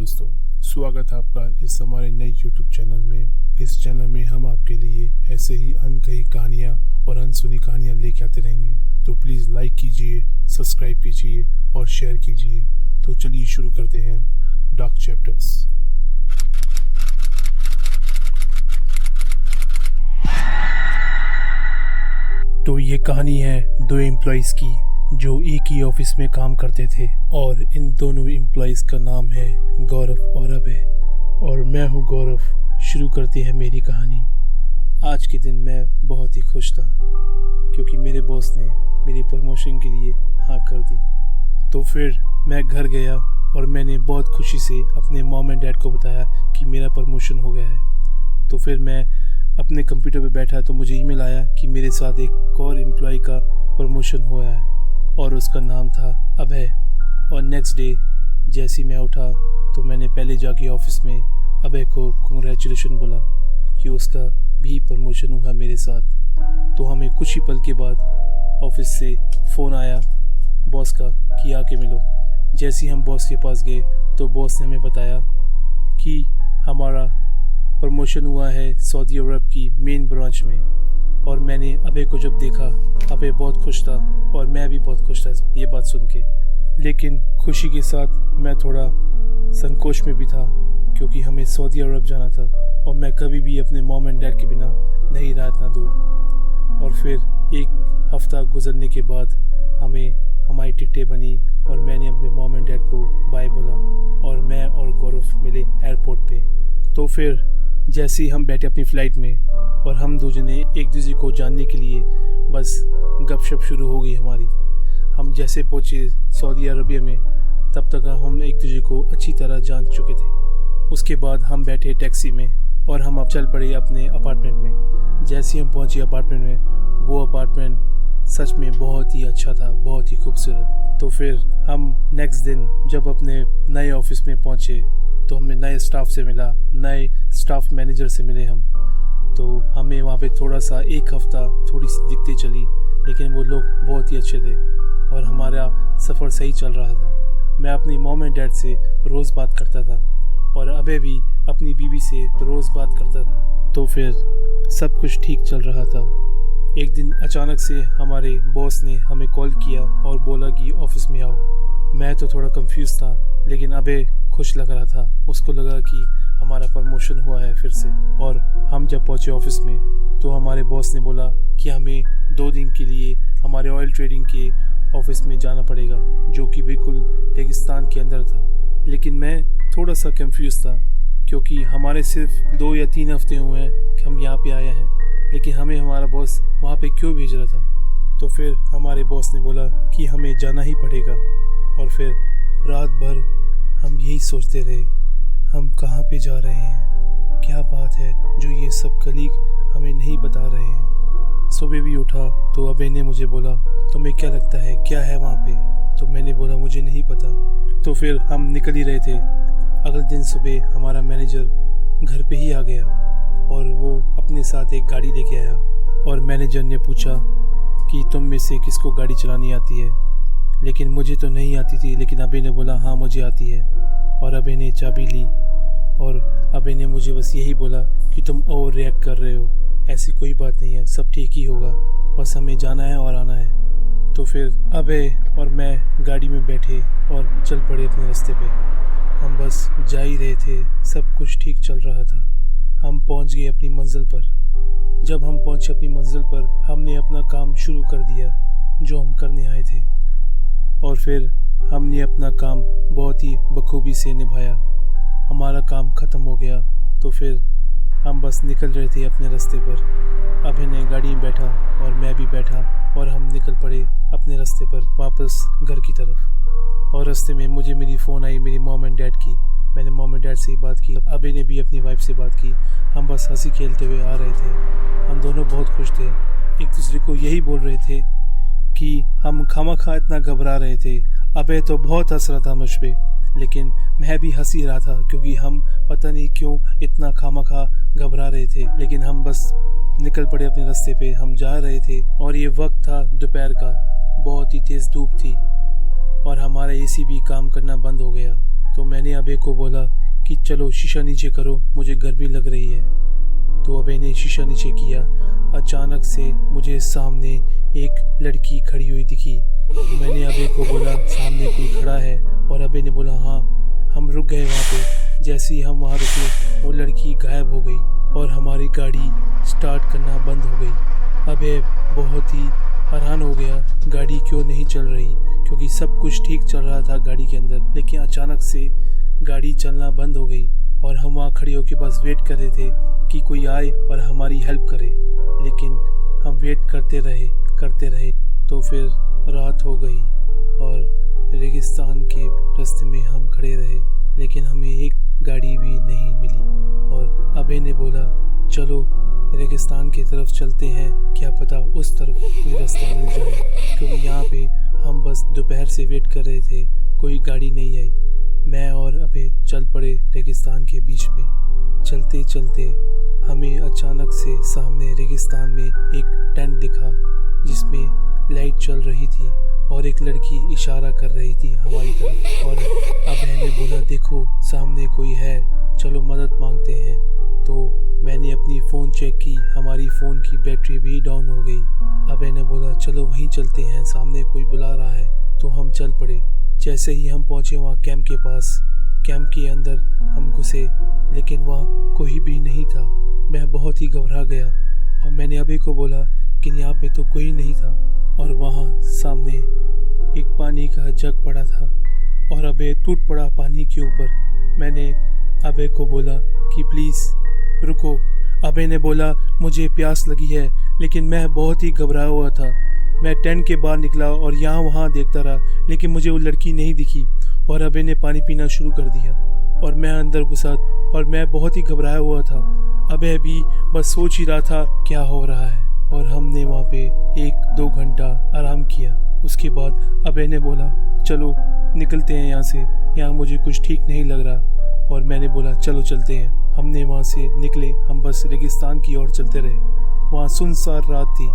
दोस्तों, स्वागत है आपका इस हमारे नए YouTube चैनल में। इस चैनल में हम आपके लिए ऐसे ही अनकही कहानियाँ और अनसुनी कहानियाँ लेके आते रहेंगे। तो प्लीज़ लाइक कीजिए, सब्सक्राइब कीजिए और शेयर कीजिए। तो चलिए शुरू करते हैं डार्क चैप्टर्स। तो ये कहानी है दो एम्प्लॉइज़ की जो एक ही ऑफिस में काम करते थे, और इन दोनों एम्प्लॉइज़ का नाम है गौरव और अभय। और मैं हूँ गौरव। शुरू करते हैं मेरी कहानी। आज के दिन मैं बहुत ही खुश था क्योंकि मेरे बॉस ने मेरी प्रमोशन के लिए हाँ कर दी। तो फिर मैं घर गया और मैंने बहुत खुशी से अपने मॉम एंड डैड को बताया कि मेरा प्रमोशन हो गया है। तो फिर मैं अपने कंप्यूटर पे बैठा तो मुझे ईमेल आया कि मेरे साथ एक और एम्प्लॉय का प्रमोशन हुआ है और उसका नाम था अभय। और नेक्स्ट डे जैसे ही मैं उठा तो मैंने पहले जाके ऑफिस में अभय को कंग्रेचुलेशन बोला कि उसका भी प्रमोशन हुआ मेरे साथ। तो हमें कुछ ही पल के बाद ऑफिस से फ़ोन आया बॉस का कि आके मिलो। जैसे ही हम बॉस के पास गए तो बॉस ने हमें बताया कि हमारा प्रमोशन हुआ है सऊदी अरब की मेन ब्रांच में। और मैंने अभय को जब देखा, अभय बहुत खुश था और मैं भी बहुत खुश था ये बात सुन के। लेकिन खुशी के साथ मैं थोड़ा संकोच में भी था क्योंकि हमें सऊदी अरब जाना था और मैं कभी भी अपने मॉम एंड डैड के बिना नहीं रहा इतना दूर। और फिर एक हफ्ता गुजरने के बाद हमारी टिकटें बनी और मैंने अपने मॉम एंड डैड को बाय बोला और मैं और गौरव मिले एयरपोर्ट पे। तो फिर जैसे ही हम बैठे अपनी फ़्लाइट में और हम दो जने एक दूसरे को जानने के लिए बस गपशप शुरू हो गई हमारी। हम जैसे पहुँचे सऊदी अरबिया में तब तक हम एक दूसरे को अच्छी तरह जान चुके थे। उसके बाद हम बैठे टैक्सी में और हम अब चल पड़े अपने अपार्टमेंट में। जैसे ही हम पहुँचे अपार्टमेंट में, वो अपार्टमेंट सच में बहुत ही अच्छा था, बहुत ही खूबसूरत। तो फिर हम नेक्स्ट दिन जब अपने नए ऑफिस में पहुँचे तो हमें नए स्टाफ से मिला, नए स्टाफ मैनेजर से मिले हम। तो हमें वहाँ पे थोड़ा सा एक हफ्ता थोड़ी सी दिक्कतें चली, लेकिन वो लोग बहुत ही अच्छे थे और हमारा सफ़र सही चल रहा था। मैं अपनी मॉम एंड डैड से रोज़ बात करता था और अभय भी अपनी बीवी से रोज़ बात करता था। तो फिर सब कुछ ठीक चल रहा था। एक दिन अचानक से हमारे बॉस ने हमें कॉल किया और बोला कि ऑफिस में आओ। मैं तो थोड़ा कंफ्यूज था, लेकिन अभय खुश लग रहा था। उसको लगा कि हमारा प्रमोशन हुआ है फिर से। और हम जब पहुंचे ऑफिस में तो हमारे बॉस ने बोला कि हमें 2 दिन के लिए हमारे ऑयल ट्रेडिंग के ऑफिस में जाना पड़ेगा, जो कि बिल्कुल रेगिस्तान के अंदर था। लेकिन मैं थोड़ा सा कंफ्यूज था क्योंकि हमारे सिर्फ 2 या 3 हफ्ते हुए हैं कि हम यहाँ पे आए हैं, लेकिन हमें हमारा बॉस वहाँ पे क्यों भेज रहा था। तो फिर हमारे बॉस ने बोला कि हमें जाना ही पड़ेगा। और फिर रात भर हम यही सोचते रहे, हम कहाँ पे जा रहे हैं, क्या बात है जो ये सब कलीग हमें नहीं बता रहे हैं। सुबह भी उठा तो अभय ने मुझे बोला तुम्हें क्या लगता है क्या है वहाँ पे। तो मैंने बोला मुझे नहीं पता। तो फिर हम निकल ही रहे थे। अगले दिन सुबह हमारा मैनेजर घर पे ही आ गया और वो अपने साथ एक गाड़ी लेके आया। और मैनेजर ने पूछा कि तुम में से किसको गाड़ी चलानी आती है। लेकिन मुझे तो नहीं आती थी, लेकिन अभय ने बोला हाँ मुझे आती है। और अभय ने चाबी ली और अभय ने मुझे बस यही बोला कि तुम ओवर रिएक्ट कर रहे हो, ऐसी कोई बात नहीं है, सब ठीक ही होगा, बस हमें जाना है और आना है। तो फिर अभय और मैं गाड़ी में बैठे और चल पड़े अपने रास्ते पे। हम बस जा ही रहे थे, सब कुछ ठीक चल रहा था। हम पहुंच गए अपनी मंजिल पर। जब हम पहुंचे अपनी मंजिल पर हमने अपना काम शुरू कर दिया जो हम करने आए थे। और फिर हमने अपना काम बहुत ही बखूबी से निभाया। हमारा काम ख़त्म हो गया तो फिर हम बस निकल रहे थे अपने रास्ते पर। अभय ने गाड़ी में बैठा और मैं भी बैठा और हम निकल पड़े अपने रास्ते पर वापस घर की तरफ। और रास्ते में मुझे मेरी फ़ोन आई मेरी मॉम एंड डैड की। मैंने मॉम एंड डैड से ही बात की, अभय ने भी अपनी वाइफ से बात की। हम बस हंसी खेलते हुए आ रहे थे। हम दोनों बहुत खुश थे, एक दूसरे को यही बोल रहे थे कि हम खामखा इतना घबरा रहे थे। अभय तो बहुत हंस रहा था मुझ पे, लेकिन मैं भी हंस ही रहा था क्योंकि हम पता नहीं क्यों इतना खामखा घबरा रहे थे। लेकिन हम बस निकल पड़े अपने रास्ते पे। हम जा रहे थे और ये वक्त था दोपहर का, बहुत ही तेज़ धूप थी और हमारा एसी भी काम करना बंद हो गया। तो मैंने अबे को बोला कि चलो शीशा नीचे करो, मुझे गर्मी लग रही है। तो अबे ने शीशा नीचे किया। अचानक से मुझे सामने एक लड़की खड़ी हुई दिखी। मैंने अबे को बोला सामने कोई खड़ा है, और अबे ने बोला हाँ। हम रुक गए वहाँ पे। जैसे ही हम वहाँ रुके वो लड़की गायब हो गई और हमारी गाड़ी स्टार्ट करना बंद हो गई। अबे बहुत ही हैरान हो गया, गाड़ी क्यों नहीं चल रही, क्योंकि सब कुछ ठीक चल रहा था गाड़ी के अंदर। लेकिन अचानक से गाड़ी चलना बंद हो गई और हम वहाँ खड़े होकर बस वेट कर रहे थे कि कोई आए और हमारी हेल्प करे। लेकिन हम वेट करते रहे तो फिर रात हो गई और रेगिस्तान के रास्ते में हम खड़े रहे, लेकिन हमें एक गाड़ी भी नहीं मिली। और अबे ने बोला चलो रेगिस्तान की तरफ चलते हैं, क्या पता उस तरफ कोई रास्ता मिल जाए, क्योंकि यहाँ पे हम बस दोपहर से वेट कर रहे थे, कोई गाड़ी नहीं आई। मैं और अबे चल पड़े रेगिस्तान के बीच में। चलते चलते हमें अचानक से सामने रेगिस्तान में एक टेंट दिखा जिसमें लाइट चल रही थी और एक लड़की इशारा कर रही थी हमारी तरफ। और अबे ने बोला देखो सामने कोई है, चलो मदद मांगते हैं। तो मैंने अपनी फ़ोन चेक की, हमारी फ़ोन की बैटरी भी डाउन हो गई। अबे ने बोला चलो वहीं चलते हैं, सामने कोई बुला रहा है। तो हम चल पड़े। जैसे ही हम पहुँचे वहाँ कैंप के पास, कैंप के अंदर हम घुसे, लेकिन वहाँ कोई भी नहीं था। मैं बहुत ही घबरा गया और मैंने अबे को बोला कि यहाँ पे तो कोई नहीं था। और वहाँ सामने एक पानी का जग पड़ा था और अबे टूट पड़ा पानी के ऊपर। मैंने अबे को बोला कि प्लीज़ रुको। अबे ने बोला मुझे प्यास लगी है, लेकिन मैं बहुत ही घबराया हुआ था। मैं टेंट के बाहर निकला और यहाँ वहाँ देखता रहा, लेकिन मुझे वो लड़की नहीं दिखी। और अबे ने पानी पीना शुरू कर दिया और मैं अंदर घुसा और मैं बहुत ही घबराया हुआ था। अबे भी बस सोच ही रहा था क्या हो रहा है। और हमने वहाँ पे 1-2 घंटा आराम किया। उसके बाद अबे ने बोला चलो निकलते हैं यहाँ से, यहाँ मुझे कुछ ठीक नहीं लग रहा। और मैंने बोला चलो चलते हैं। हमने वहाँ से निकले, हम बस रेगिस्तान की ओर चलते रहे। वहाँ सुनसान रात थी,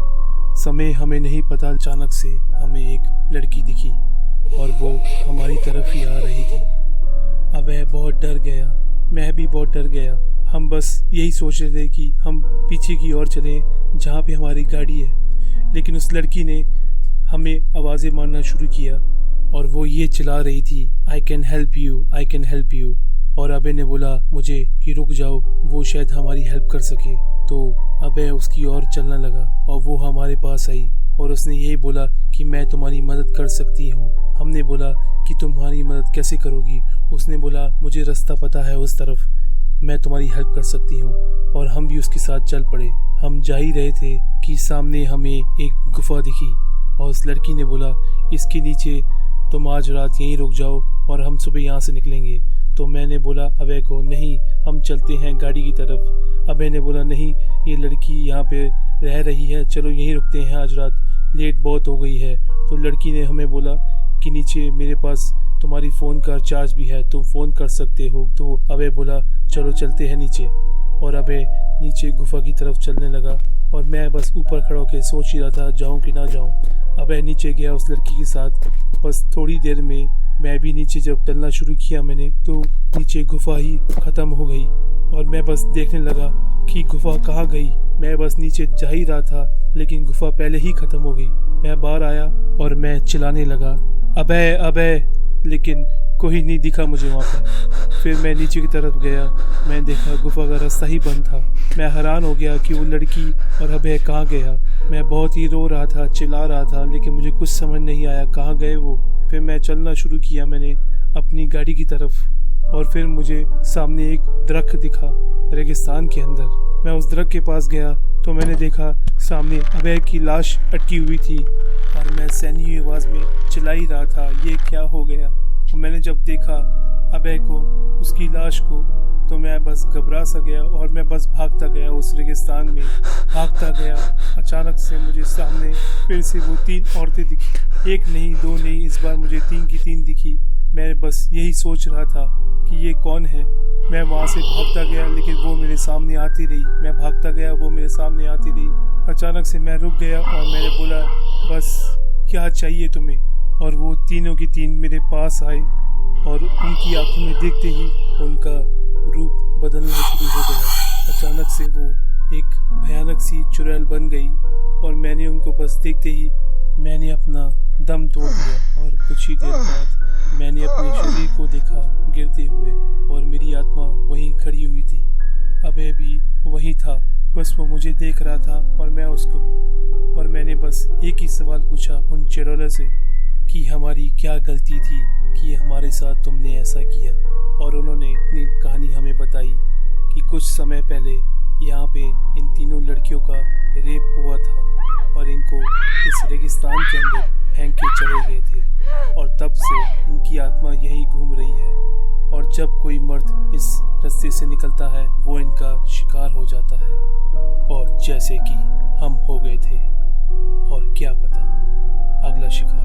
समय हमें नहीं पता। अचानक से हमें एक लड़की दिखी और वो हमारी तरफ ही आ रही थी। अबे बहुत डर गया, मैं भी बहुत डर गया। हम बस यही सोच रहे थे कि हम पीछे की ओर चलें जहाँ पे हमारी गाड़ी है। लेकिन उस लड़की ने हमें आवाज़ें मारना शुरू किया और वो ये चिल्ला रही थी I can help you, I can help you. और अबे ने बोला मुझे कि रुक जाओ, वो शायद हमारी हेल्प कर सके। तो अबे उसकी ओर चलने लगा और वो हमारे पास आई और उसने यही बोला कि मैं तुम्हारी मदद कर सकती हूँ। हमने बोला कि तुम्हारी मदद कैसे करोगी? उसने बोला मुझे रास्ता पता है उस तरफ, मैं तुम्हारी हेल्प कर सकती हूँ। और हम भी उसके साथ चल पड़े। हम जा ही रहे थे कि सामने हमें एक गुफा दिखी और उस लड़की ने बोला इसके नीचे तुम आज रात यहीं रुक जाओ और हम सुबह यहाँ से निकलेंगे। तो मैंने बोला अबे को नहीं, हम चलते हैं गाड़ी की तरफ। अबे ने बोला नहीं, ये लड़की यहाँ पे रह रही है, चलो यहीं रुकते हैं आज रात, लेट बहुत हो गई है। तो लड़की ने हमें बोला कि नीचे मेरे पास तुम्हारी फ़ोन का चार्ज भी है, तुम फ़ोन कर सकते हो। तो अबे बोला चलो चलते हैं नीचे। और अबे नीचे गुफा की तरफ चलने लगा और मैं बस ऊपर खड़ा होकर सोच ही रहा था जाऊँ कि ना जाऊँ। अबे नीचे गया उस लड़की के साथ। बस थोड़ी देर में मैं भी नीचे जब चलना शुरू किया मैंने, तो नीचे गुफा ही ख़त्म हो गई और मैं बस देखने लगा कि गुफा कहाँ गई। मैं बस नीचे जा ही रहा था लेकिन गुफा पहले ही ख़त्म हो गई। मैं बाहर आया और मैं चिल्लाने लगा अबे अबे, लेकिन कोई नहीं दिखा मुझे वहाँ पर। फिर मैं नीचे की तरफ गया, मैं देखा गुफा का रास्ता ही बंद था। मैं हैरान हो गया कि वो लड़की और अबे कहाँ गया। मैं बहुत ही रो रहा था, चिल्ला रहा था, लेकिन मुझे कुछ समझ नहीं आया कहाँ गए वो। फिर मैं चलना शुरू किया मैंने अपनी गाड़ी की तरफ और फिर मुझे सामने एक दरख्त दिखा रेगिस्तान के अंदर। मैं उस दरख्त के पास गया तो मैंने देखा सामने अबे की लाश अटकी हुई थी और मैं सैनी आवाज़ में चिल्ला ही रहा था ये क्या हो गया। और मैंने जब देखा अबे को, उसकी लाश को, तो मैं बस घबरा सा गया और मैं बस भागता गया उस रेगिस्तान में, भागता गया। अचानक से मुझे सामने फिर से वो 3 औरतें दिखी, 1 नहीं 2 नहीं, इस बार मुझे 3 की 3 दिखी। मैं बस यही सोच रहा था कि ये कौन है। मैं वहाँ से भागता गया लेकिन वो मेरे सामने आती रही, मैं भागता गया वो मेरे सामने आती रही। अचानक से मैं रुक गया और मैंने बोला बस क्या चाहिए तुम्हें? और वो तीनों की 3 मेरे पास आए और उनकी आंखों में देखते ही उनका रूप बदलना शुरू हो गया। अचानक से वो एक भयानक सी चुड़ैल बन गई और मैंने उनको बस देखते ही मैंने अपना दम तोड़ दिया। और कुछ ही देर बाद मैंने अपने शरीर को देखा गिरते हुए और मेरी आत्मा वहीं खड़ी हुई थी। अबे भी वही था, बस वो मुझे देख रहा था और मैं उसको। और मैंने बस एक ही सवाल पूछा उन चुड़ैलों से कि हमारी क्या गलती थी कि हमारे साथ तुमने ऐसा किया। और उन्होंने अपनी कहानी हमें बताई कि कुछ समय पहले यहाँ पे इन तीनों लड़कियों का रेप हुआ था और इनको इस रेगिस्तान के अंदर फेंक के चले गए थे और तब से इनकी आत्मा यही घूम रही है। और जब कोई मर्द इस रास्ते से निकलता है वो इनका शिकार हो जाता है, और जैसे कि हम हो गए थे। और क्या पता अगला शिकार